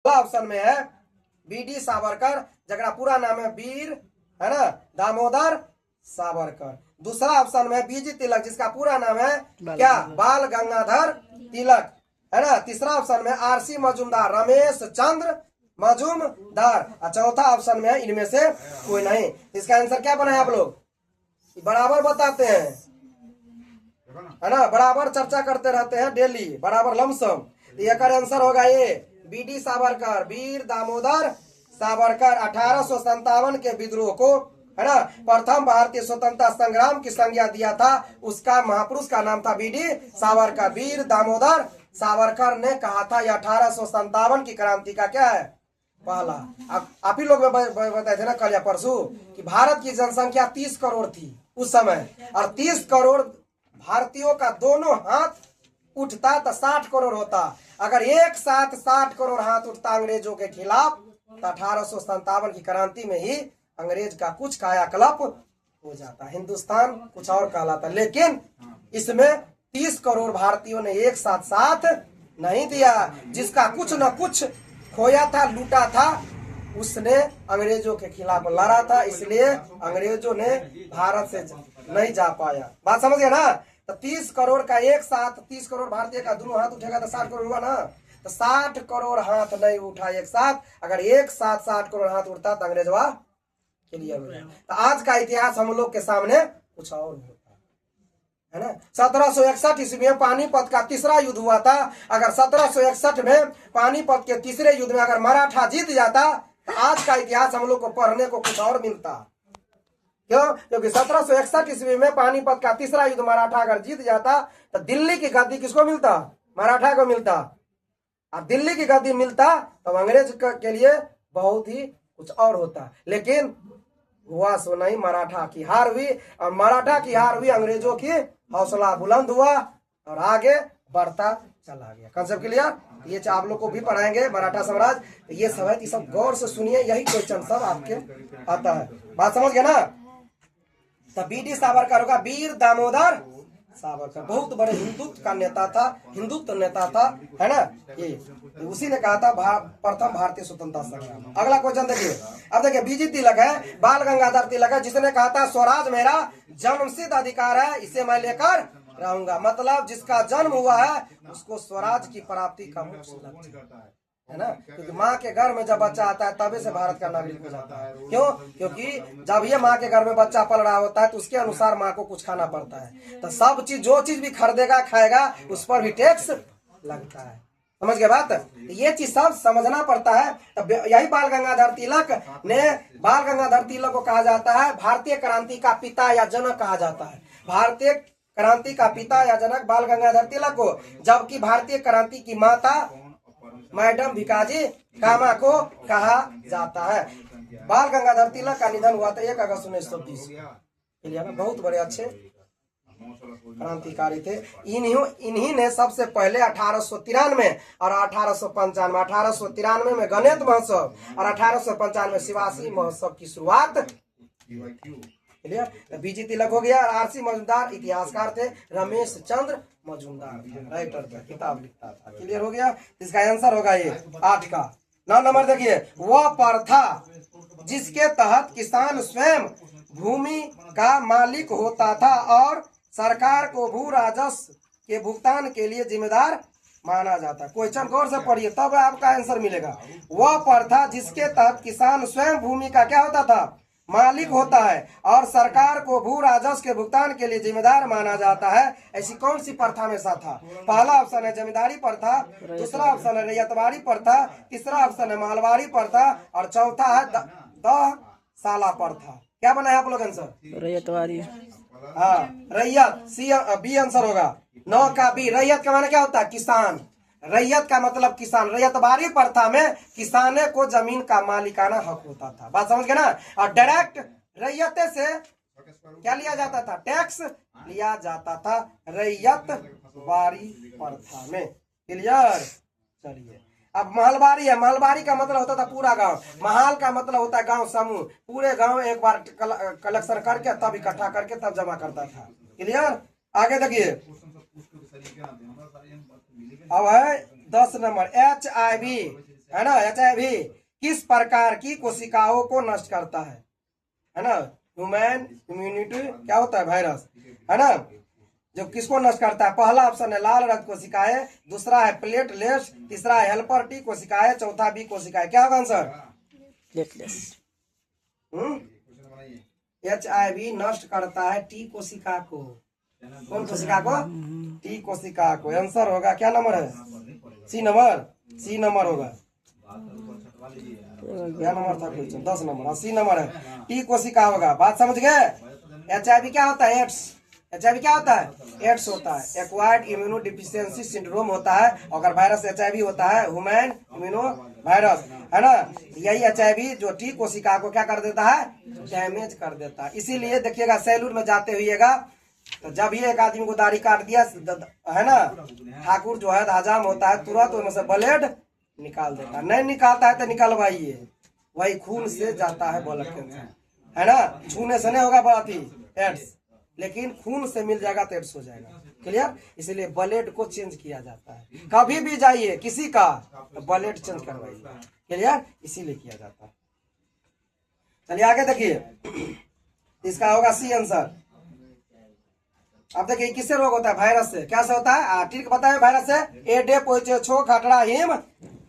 Option में है BD Savarkar, जगरा पूरा नाम है वीर, है ना, दामोदर सावरकर। दूसरा ऑप्शन में बीजी तिलक, जिसका पूरा नाम है क्या, बाल गंगाधर तिलक, है ना। तीसरा ऑप्शन में आरसी मजूमदार, रमेश चंद्र मजूमदार। और चौथा ऑप्शन में इनमें से कोई नहीं। इसका आंसर क्या बना है आप लोग बराबर बताते हैं, है ना, बराबर चर्चा करते रहते हैं डेली, बराबर लमसम। ये आंसर होगा ये बीडी सावरकर, वीर दामोदर सावरकर। 1857 के विद्रोह को, है ना, प्रथम भारतीय स्वतंत्रता संग्राम की संज्ञा दिया था, उसका महापुरुष का नाम था बीडी सावरकर। वीर दामोदर सावरकर ने कहा था, यह 1857 की क्रांति का क्या है, पहला। आप ही लोग बताए थे ना कल या परसों कि भारत की जनसंख्या 30 करोड़ थी उस समय, और 30 करोड़ भारतीयों का दोनों हाथ उठता तो 60 करोड़ होता। अगर एक साथ 60 करोड़ हाथ उठता अंग्रेजों के खिलाफ, तो 1857 की क्रांति में ही अंग्रेज का कुछ कायाकल्प हो जाता, हिंदुस्तान कुछ और कहलाता। लेकिन इसमें 30 करोड़ भारतीयों ने एक साथ साथ नहीं दिया। जिसका कुछ न कुछ खोया था, लूटा था, उसने अंग्रेजों के खिलाफ लड़ा था, इसलिए अंग्रेजों ने भारत से नहीं जा पाया। बात समझ गए ना। तो 30 करोड़ का एक साथ, 30 करोड़ भारतीय का दोनों हाथ उठेगा तो 60 करोड़ हुआ ना। तो 60 करोड़ हाथ नहीं उठा एक साथ, अगर एक साथ 60 करोड़ हाथ उठता तो अंग्रेजवा क्लियर हो जाए। तो आज का इतिहास हम लोग के सामने कुछ और होता है ना। 1761 ईस्वी में पानीपत का तीसरा युद्ध हुआ था। अगर 1761 में पानीपत के तीसरे युद्ध में अगर मराठा जीत जाता तो आज का इतिहास हम लोग को पढ़ने को कुछ और मिलता। क्यों? क्योंकि 1761 ईस्वी में पानीपत का तीसरा युद्ध मराठा अगर जीत जाता तो दिल्ली की गद्दी किसको मिलता, मराठा को मिलता। अब दिल्ली की गद्दी मिलता तो अंग्रेज के लिए बहुत ही कुछ और होता। लेकिन हुआ सो नहीं, मराठा की हार हुई, और मराठा की हार हुई, अंग्रेजों की हौसला बुलंद हुआ और आगे बढ़ता चला गया। Concept clear? ये आप लोग को भी पढ़ाएंगे मराठा साम्राज्य। ये सब है, ये सब गौर से सुनिए, यही क्वेश्चन सब आपके आता है। बात समझ गए ना। तो बीडी सावरकर होगा वीर दामोदर सावरकर, बहुत बड़े हिंदुत्व का नेता था, हिंदुत्व नेता था, है ना। ये उसी ने कहा था प्रथम भारतीय स्वतंत्रता संग्राम। अगला क्वेश्चन देखिए। अब देखिए बीजी तिलक है, बाल गंगाधर तिलक है, जिसने कहा था स्वराज मेरा जन्मसिद्ध अधिकार है, इसे मैं लेकर रहूंगा। मतलब जिसका जन्म हुआ है उसको स्वराज की प्राप्ति का मुख्य लक्ष्य है ना। क्योंकि माँ के घर में जब बच्चा आता है तभी से भारत का नागरिक हो जाता है। क्यों? क्योंकि जब ये माँ के घर में बच्चा पल रहा होता है तो उसके अनुसार माँ को कुछ खाना पड़ता है। तो सब चीज, जो चीज भी खरीदेगा खाएगा, उस पर भी टैक्स लगता है। समझ गए बात? ये चीज सब समझना पड़ता है। तब यही बाल गंगाधर तिलक ने, बाल गंगाधर तिलक को कहा जाता है भारतीय क्रांति का पिता या जनक कहा जाता है। भारतीय क्रांति का पिता या जनक बाल गंगाधर तिलक को, जबकि भारतीय क्रांति की माता मैडम भिकाजी कामा को कहा जाता है। बाल गंगाधर तिलक का निधन हुआ था 1 अगस्त 1920। बहुत बड़े अच्छे क्रांतिकारी थे। इन्हीं ने सबसे पहले 1893 और 1895, 1893 में गणित महोत्सव और 1895 शिवासी महोत्सव की शुरुआत। क्लियर? बीजी तिलक हो गया। आरसी मजूमदार इतिहासकार थे, रमेश चंद्र मजूमदार राइटर था, किताब लिखता था। क्लियर हो गया? इसका आंसर होगा ये 8 का। 9 नंबर देखिए, वह प्रथा जिसके तहत किसान स्वयं भूमि का मालिक होता था और सरकार को भू राजस्व के भुगतान के लिए जिम्मेदार माना जाता। क्वेश्चन गौर से पढ़िए तब आपका आंसर मिलेगा। वह प्रथा जिसके तहत किसान स्वयं भूमि का क्या होता था, मालिक होता है, और सरकार को भू राजस्व के भुगतान के लिए जिम्मेदार माना जाता है। ऐसी कौन सी प्रथा में सा था? पहला ऑप्शन है जमींदारी प्रथा, दूसरा ऑप्शन है रैयतवाड़ी प्रथा, तीसरा ऑप्शन है मालवाड़ी प्रथा, और चौथा है दहशाला प्रथा। क्या बना है आप लोग आंसर? रैयतवाड़ी। हाँ, रैयत, सी बी आंसर होगा। 9 का बी। रैयत का माने क्या होता है? किसान। रैयत का मतलब किसान। रैयतवाड़ी प्रथा में किसाने को जमीन का मालिकाना हक होता था। बात समझ गए ना। और डायरेक्ट रैयते से क्या लिया जाता था? टैक्स लिया जाता था रैयतवाड़ी प्रथा में। क्लियर? चलिए, अब महलबारी है। महलबारी का मतलब होता था पूरा गांव। महाल का मतलब होता है गांव समूह। पूरे गांव एक बार कलेक्शन करके तब इकट्ठा करके तब जमा करता था। क्लियर? आगे देखिए, अब है 10 नंबर HIV है ना। HIV किस प्रकार की कोशिकाओं को नष्ट करता है ना। ह्यूमन इम्यूनिटी क्या होता है, वायरस, है ना, जो किसको नष्ट करता है। पहला ऑप्शन है लाल रक्त कोशिकाएं, दूसरा है प्लेटलेट्स, तीसरा है हेल्पर टी कोशिकाएं, चौथा बी कोशिकाएं। क्या होगा आंसर? प्लेटलेट्स। HIV नष्ट करता है टी कोशिका को। कौन कोशिका को? टी कोशिका को। आंसर होगा क्या नंबर है? सी नंबर होगा। क्या नंबर था क्वेश्चन? 10 नंबर। सी नंबर है, टी कोशिका होगा। बात समझ गए? HIV क्या होता है? एड्स। HIV क्या होता है? एड्स होता है, एक्वायर्ड इम्यूनो डिफिशियंसी सिंड्रोम होता है। अगर वायरस HIV होता है ह्यूमन इम्यूनो वायरस, है ना। यही HIV जो टी कोशिका को क्या कर देता है? डैमेज कर देता है। इसीलिए देखिएगा सैलून में जाते हुएगा तो जब ये एक आदमी को दाढ़ी काट दिया, है ना, ठाकुर जो है हजाम होता है, तुरंत उसमें से ब्लेड निकाल देता है। नहीं निकालता है तो निकलवाइए, वही खून से जाता है ब्लड कैंसर, है ना। छूने से नहीं होगा बात ही एड्स, लेकिन खून से मिल जाएगा तो एड्स हो जाएगा। क्लियर? इसीलिए ब्लेड को चेंज किया जाता है। कभी भी जाइए किसी का तो ब्लेड चेंज करवाइए। क्लियर? इसीलिए किया जाता है। चलिए आगे देखिए, इसका होगा सी आंसर। अब देखिए किससे रोग होता है? वायरस से। क्या से होता है? ठीक बताए, वायरस से। एडेपोइचो छो खटरा हिम,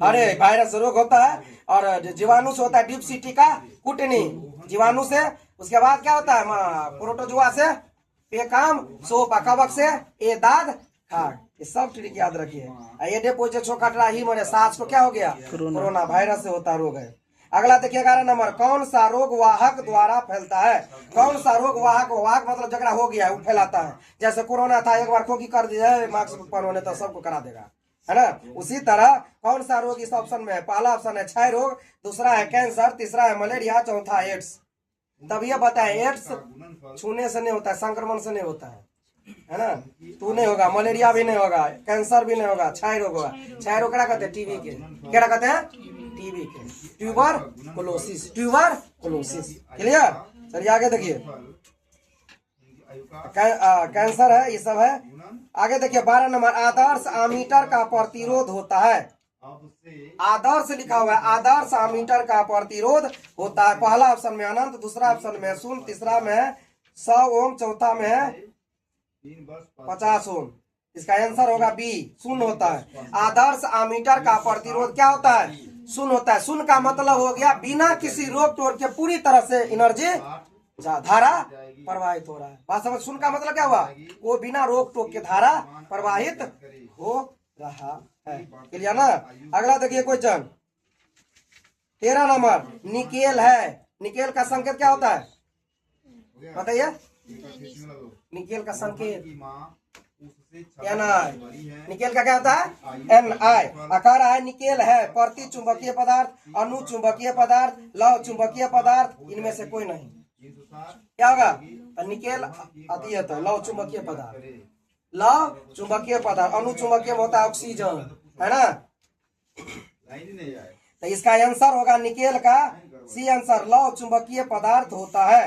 अरे वायरस से रोग होता है। और जीवाणु से होता है डिप्सिटिका कुटनी, जीवाणु से। उसके बाद क्या होता है? प्रोटोजुआ से, पेकाम सोपा, कवक से, एदाद खाग। ये सब ट्रिक याद रखिए। एडेपोइचो छो खटरा हिम और सांस को क्या हो गया? कोरोना वायरस से होता रोग है। अगला देखिए 11 नंबर, कौन सा रोग वाहक द्वारा फैलता है? कौन सा रोग वाहक मतलब जगड़ा हो गया है वो फैलाता है। जैसे कोरोना था, एक बार खोखी कर दिया मास्क पहनने तो सबको करा देगा, है ना। उसी तरह कौन सा रोग इस ऑप्शन में है? पहला ऑप्शन है क्षय रोग, दूसरा है कैंसर, तीसरा है मलेरिया, चौथा एड्स। तब ये बताए एड्स छूने से नहीं होता है, संक्रमण से नहीं होता है ना। तू नहीं होगा, मलेरिया भी नहीं होगा, कैंसर भी नहीं होगा, क्षय रोग होगा। क्षय रोग क्या कहते हैं? टीबी के। क्या कहते हैं? टीबी के, ट्यूबरकुलोसिस, ट्यूबरकुलोसिस। क्लियर? चलिए आगे देखिए, कैंसर है, ये सब है। आगे देखिए 12 नंबर, आदर्श आमीटर का प्रतिरोध होता है। आदर्श लिखा हुआ है, आदर्श आमीटर का प्रतिरोध होता है। पहला ऑप्शन में अनंत, दूसरा ऑप्शन में शून्य, तीसरा में 100 ओम, चौथा में है 50 ओम। इसका आंसर होगा बी, शून्य होता है। आदर्श आमीटर का प्रतिरोध क्या होता है? शून्य होता है। शून्य का मतलब हो गया बिना किसी रोक टोक के पूरी तरह से एनर्जी धारा प्रवाहित हो रहा है। बात समझ? शून्य का मतलब क्या हुआ? वो बिना रोक टोक के धारा प्रवाहित हो रहा है। क्लियर ना? अगला देखिए क्वेश्चन 13 नंबर, निकेल है। निकेल का संकेत क्या होता है? बताइए। निकेल का संकेत Ni। निकेल का क्या होता है? Ni। आकार है, निकेल है प्रति चुंबकीय पदार्थ, अनु चुंबकीय पदार्थ, लव चुंबकीय पदार्थ, इनमें से कोई नहीं। क्या होगा? तो निकेल आती है तो लव चुंबकीय पदार्थ, लव चुंबकीय पदार्थ। अनु चुंबकीय होता है ऑक्सीजन, है ना। तो इसका आंसर होगा निकेल का सी आंसर, लव चुंबकीय पदार्थ होता है,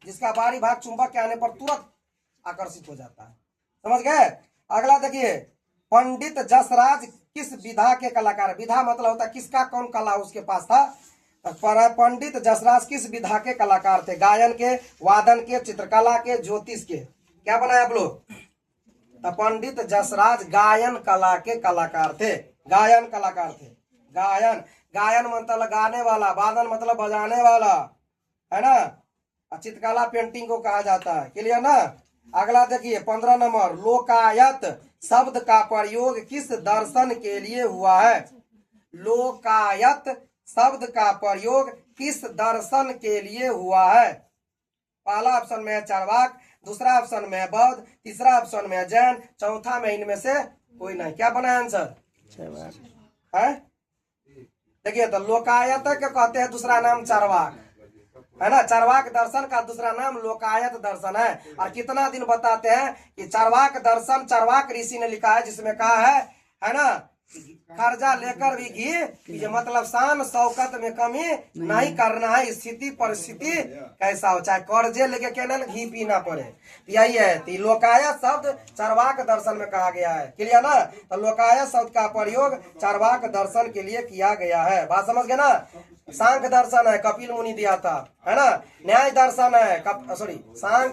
जिसका बाहरी भाग चुंबक के आने पर तुरंत आकर्षित हो जाता है। समझ गए? अगला देखिए, पंडित जसराज किस विधा के कलाकार? विधा मतलब होता है किसका कौन कला उसके पास था। पंडित जसराज किस विधा के कलाकार थे? गायन के, वादन के, चित्रकला के, ज्योतिष के। क्या बनाया आप लोग? तो पंडित जसराज गायन कला के कलाकार थे, गायन कलाकार थे। गायन मतलब गाने वाला, वादन मतलब बजाने वाला, है ना। चित्रकला पेंटिंग को कहा जाता है। क्लियर ना? अगला देखिए 15 नंबर, लोकायत शब्द का प्रयोग किस दर्शन के लिए हुआ है? लोकायत शब्द का प्रयोग किस दर्शन के लिए हुआ है? पहला ऑप्शन में चार्वाक, दूसरा ऑप्शन में बौद्ध, तीसरा ऑप्शन में जैन, चौथा में इनमें से कोई नहीं। क्या बना आंसर? है। देखिए तो लोकायत के कहते हैं दूसरा नाम चार्वाक, है ना। चार्वाक दर्शन का दूसरा नाम लोकायत दर्शन है। और कितना दिन बताते हैं कि चार्वाक दर्शन चार्वाक ऋषि ने लिखा है, जिसमें कहा है ना, कर्जा लेकर भी घी पीजिए, मतलब शान शौकत में कमी नहीं करना है। स्थिति परिस्थिति कैसा हो, चाहे कर्जे लेके क्या ना घी पीना पड़े। यही है। तो लोकायत शब्द चार्वाक दर्शन में कहा गया है, क्लियर ना। तो लोकायत शब्द का प्रयोग चार्वाक दर्शन के लिए किया गया है। बात समझ गए ना। सांख्य दर्शन है, कपिल मुनि दिया था, है ना। न्याय दर्शन है, सांख्य